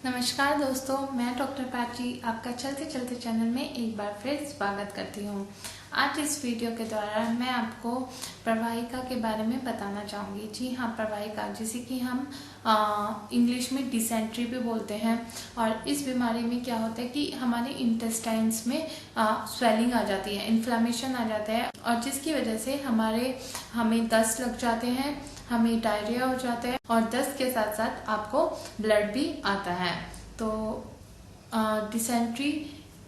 नमस्कार दोस्तों, मैं डॉक्टर प्राची आपका चलते चलते चैनल में एक बार फिर स्वागत करती हूँ। आज इस वीडियो के द्वारा मैं आपको प्रवाहिका के बारे में बताना चाहूँगी। जी हाँ, प्रवाहिका जिसे कि हम इंग्लिश में डिसेंट्री भी बोलते हैं। और इस बीमारी में क्या होता है कि हमारे इंटेस्टाइन्स में स्वेलिंग आ जाती है, इन्फ्लामेशन आ जाता है, और जिसकी वजह से हमें दस्त लग जाते हैं, हमें डायरिया हो जाता है, और दस्त के साथ साथ आपको ब्लड भी आता है। तो डिसेंट्री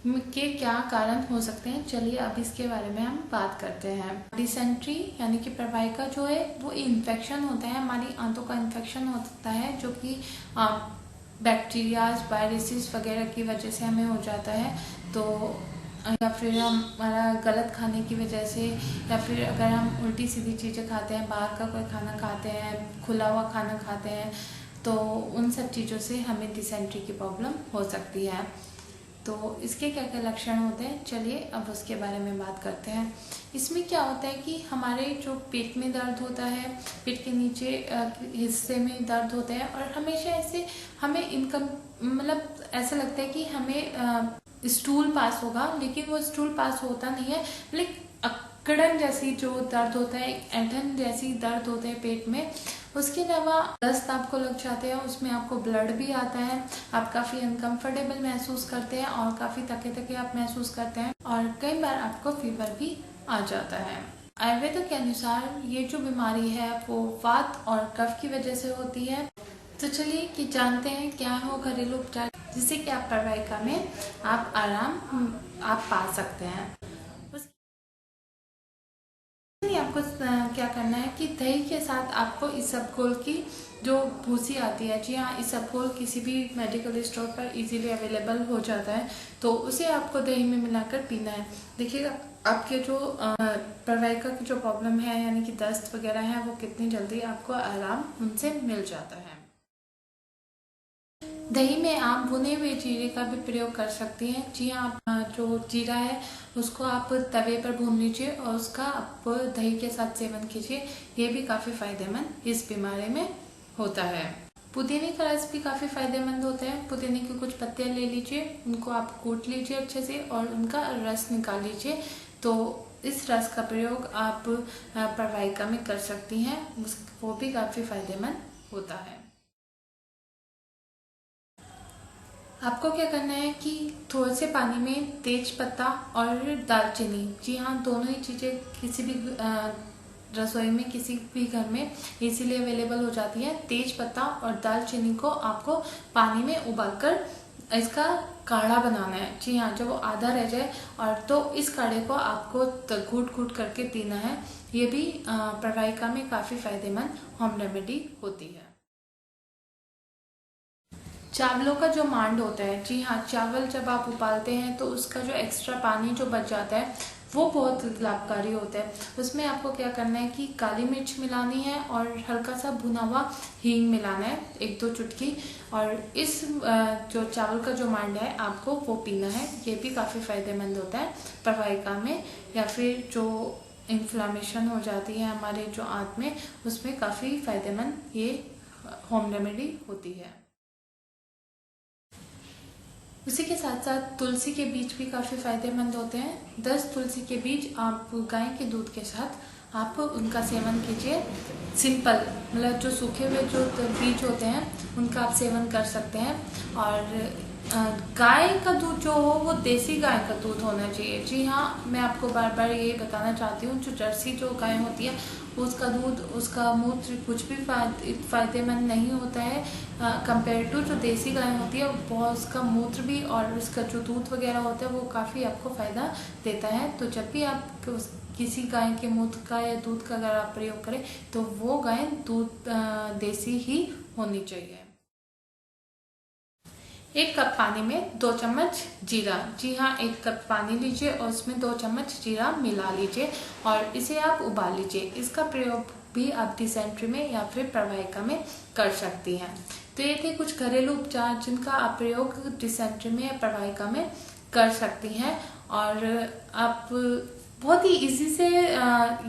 के क्या कारण हो सकते हैं, चलिए अब इसके बारे में हम बात करते हैं। डिसेंट्री यानी कि प्रवाहिका जो है वो इन्फेक्शन होता है, हमारी आंतों का इन्फेक्शन होता है जो कि बैक्टीरियाज, वायरसेस वगैरह की वजह से हमें हो जाता है। तो या फिर हमारा गलत खाने की वजह से, या फिर अगर हम उल्टी सीधी चीज़ें खाते हैं, बाहर का कोई खाना खाते हैं, खुला हुआ खाना खाते हैं, तो उन सब चीज़ों से हमें डिसेंट्री की प्रॉब्लम हो सकती है। तो इसके क्या क्या लक्षण होते हैं, चलिए अब उसके बारे में बात करते हैं। इसमें क्या होता है कि हमारे जो पेट में दर्द होता है, पेट के नीचे हिस्से में दर्द होता है, और हमेशा ऐसे हमें मतलब ऐसा लगता है कि हमें स्टूल पास होगा, लेकिन वो स्टूल पास होता नहीं है। लेकिन अकड़न जैसी जो दर्द होता है, ऐंठन जैसी दर्द होते हैं पेट में। उसके अलावा दस्त आपको लग जाते हैं, उसमें आपको ब्लड भी आता है, आप काफ़ी अनकंफर्टेबल महसूस करते हैं और काफ़ी थके थके आप महसूस करते हैं, और कई बार आपको फीवर भी आ जाता है। आयुर्वेद के अनुसार ये जो बीमारी है वो वात और कफ की वजह से होती है। तो चलिए कि जानते हैं क्या हो घरेलू उपचार जिससे कि आप प्रवाहिका में आप आराम आप पा सकते हैं। आपको क्या करना है कि दही के साथ आपको इसबगोल की जो भूसी आती है, जी हाँ, इसबगोल किसी भी मेडिकल स्टोर पर इजीली अवेलेबल हो जाता है, तो उसे आपको दही में मिलाकर पीना है। देखिएगा आपके जो प्रवाहिका की जो प्रॉब्लम है यानी कि दस्त वगैरह है वो कितनी जल्दी आपको आराम उनसे मिल जाता है। दही में आप भुने हुए जीरे का भी प्रयोग कर सकती हैं। जी हाँ, आप जो जीरा है उसको आप तवे पर भून लीजिए और उसका आप दही के साथ सेवन कीजिए, ये भी काफ़ी फायदेमंद इस बीमारी में होता है। पुदीने का रस भी काफ़ी फायदेमंद होता है। पुदीने की कुछ पत्तियां ले लीजिए, उनको आप कूट लीजिए अच्छे से और उनका रस निकाल लीजिए। तो इस रस का प्रयोग आप प्रवाहिका में कर सकती हैं, वो भी काफ़ी फायदेमंद होता है। आपको क्या करना है कि थोड़े से पानी में तेज पत्ता और दालचीनी, जी हाँ, दोनों ही चीज़ें किसी भी रसोई में किसी भी घर में इजीली अवेलेबल हो जाती है। तेज पत्ता और दालचीनी को आपको पानी में उबालकर इसका काढ़ा बनाना है। जी हाँ, जब वो आधा रह जाए और तो इस काढ़े को आपको घूट घूट करके पीना है। ये भी प्रवाहिका में काफ़ी फायदेमंद होम रेमेडी होती है। चावलों का जो मांड होता है, जी हाँ, चावल जब आप उबालते हैं तो उसका जो एक्स्ट्रा पानी जो बच जाता है वो बहुत लाभकारी होता है। उसमें आपको क्या करना है कि काली मिर्च मिलानी है और हल्का सा भुना हुआ हींग मिलाना है, 1-2 चुटकी, और इस जो चावल का जो मांड है आपको वो पीना है। ये भी काफ़ी फायदेमंद होता है प्रवाहिका में, या फिर जो इन्फ्लामेशन हो जाती है हमारे जो आंत में, उसमें काफ़ी फायदेमंद ये होम रेमेडी होती है। उसी के साथ साथ तुलसी के बीज भी काफ़ी फायदेमंद होते हैं। 10 तुलसी के बीज आप गाय के दूध के साथ आप उनका सेवन कीजिए। सिंपल, मतलब जो सूखे हुए जो बीज होते हैं उनका आप सेवन कर सकते हैं। और गाय का दूध जो हो वो देसी गाय का दूध होना चाहिए। जी हाँ, मैं आपको बार बार ये बताना चाहती हूँ, जो जर्सी जो गाय होती है उसका दूध, उसका मूत्र कुछ भी फायदेमंद नहीं होता है कंपेयर टू जो देसी गाय होती है। बहुत उसका मूत्र भी और उसका जो दूध वगैरह होता है वो काफ़ी आपको फ़ायदा देता है। तो जब भी आप किसी गाय के मूत्र का या दूध का अगर आप प्रयोग करें तो वो गाय दूध देसी ही होनी चाहिए। 1 कप पानी में 2 चम्मच जीरा, जी हाँ, 1 कप पानी लीजिए और उसमें 2 चम्मच जीरा मिला लीजिए और इसे आप उबाल लीजिए। इसका प्रयोग भी आप डिसेंट्री में या फिर प्रवाहिका में कर सकती हैं। तो ये थे कुछ घरेलू उपचार जिनका आप प्रयोग डिसेंट्री में या प्रवाहिका में कर सकती हैं, और आप बहुत ही इजी से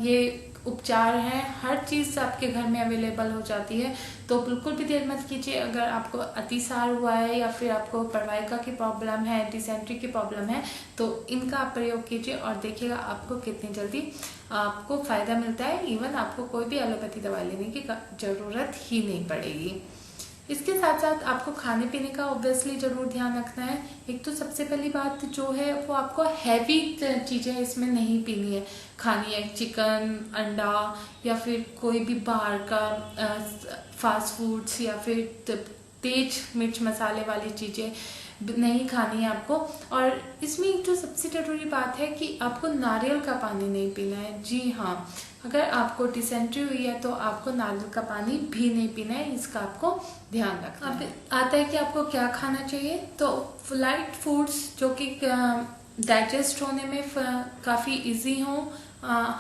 ये उपचार है, हर चीज़ आपके घर में अवेलेबल हो जाती है। तो बिल्कुल भी देर मत कीजिए। अगर आपको अतिसार हुआ है या फिर आपको प्रवाहिका की प्रॉब्लम है, डिसेंट्री की प्रॉब्लम है, तो इनका आप प्रयोग कीजिए और देखिएगा आपको कितनी जल्दी आपको फ़ायदा मिलता है। इवन आपको कोई भी एलोपैथी दवा लेने की ज़रूरत ही नहीं पड़ेगी। इसके साथ साथ आपको खाने पीने का ऑब्वियसली ज़रूर ध्यान रखना है। एक तो सबसे पहली बात जो है वो आपको हैवी चीज़ें इसमें नहीं पीनी है, खानी है। चिकन, अंडा या फिर कोई भी बाहर का फास्ट फूड्स या फिर तेज मिर्च मसाले वाली चीज़ें नहीं खानी है आपको। और इसमें एक जो सबसे ज़रूरी बात है कि आपको नारियल का पानी नहीं पीना है। जी हाँ, अगर आपको डिसेंट्री हुई है तो आपको नारियल का पानी भी नहीं पीना है, इसका आपको ध्यान रखना है। अब आता है कि आपको क्या खाना चाहिए। तो लाइट फूड्स जो कि डाइजेस्ट होने में काफ़ी इजी हों,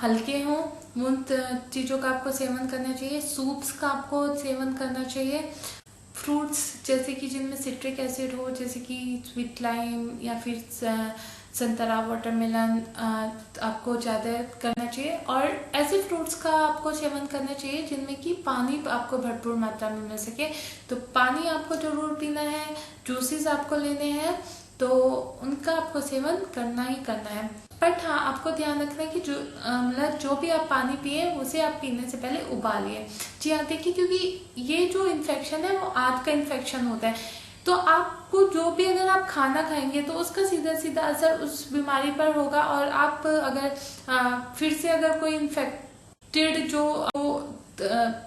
हल्के हों, उन चीज़ों का आपको सेवन करना चाहिए। सूप्स का आपको सेवन करना चाहिए। फ्रूट्स जैसे कि जिनमें सिट्रिक एसिड हो, जैसे कि स्वीट लाइम या फिर संतरा, वाटरमेलन, आपको ज़्यादा करना चाहिए। और ऐसे फ्रूट्स का आपको सेवन करना चाहिए जिनमें कि पानी आपको भरपूर मात्रा में मिल सके। तो पानी आपको जरूर पीना है। जूसेस आपको लेने हैं तो उनका आपको सेवन करना ही करना है। बट हाँ, आपको ध्यान रखना है कि जो भी आप पानी पिए उसे आप पीने से पहले उबालिए। जी हाँ, देखिए क्योंकि ये जो इन्फेक्शन है वो आंत का इन्फेक्शन होता है। तो आपको जो भी अगर आप खाना खाएंगे तो उसका सीधा सीधा असर उस बीमारी पर होगा। और आप अगर फिर से अगर कोई इन्फेक्टेड जो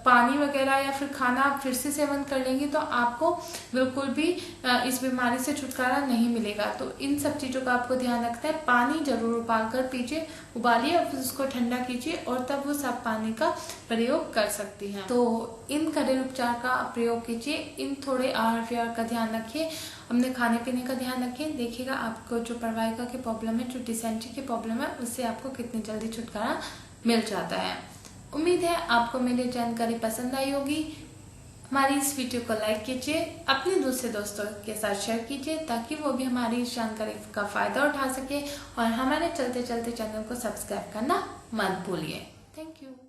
पानी वगैरह या फिर खाना आप फिर से सेवन कर लेंगे तो आपको बिल्कुल भी इस बीमारी से छुटकारा नहीं मिलेगा। तो इन सब चीज़ों का आपको ध्यान रखना है। पानी जरूर उबाल कर पीजिए, उबालिए और फिर उसको ठंडा कीजिए और तब वो साफ पानी का प्रयोग कर सकती हैं। तो इन घरेलू उपचार का प्रयोग कीजिए। इन थोड़े आहार विहार का ध्यान रखिए, अपने खाने पीने का ध्यान रखिए। देखिएगा आपको जो प्रवाहिका की प्रॉब्लम है, जो डिसेंट्री की प्रॉब्लम है, उससे आपको कितनी जल्दी छुटकारा मिल जाता है। उम्मीद है आपको मेरी जानकारी पसंद आई होगी। हमारी इस वीडियो को लाइक कीजिए, अपने दूसरे दोस्तों के साथ शेयर कीजिए ताकि वो भी हमारी इस जानकारी का फायदा उठा सके। और हमारे चलते चलते चैनल को सब्सक्राइब करना मत भूलिए। Thank you.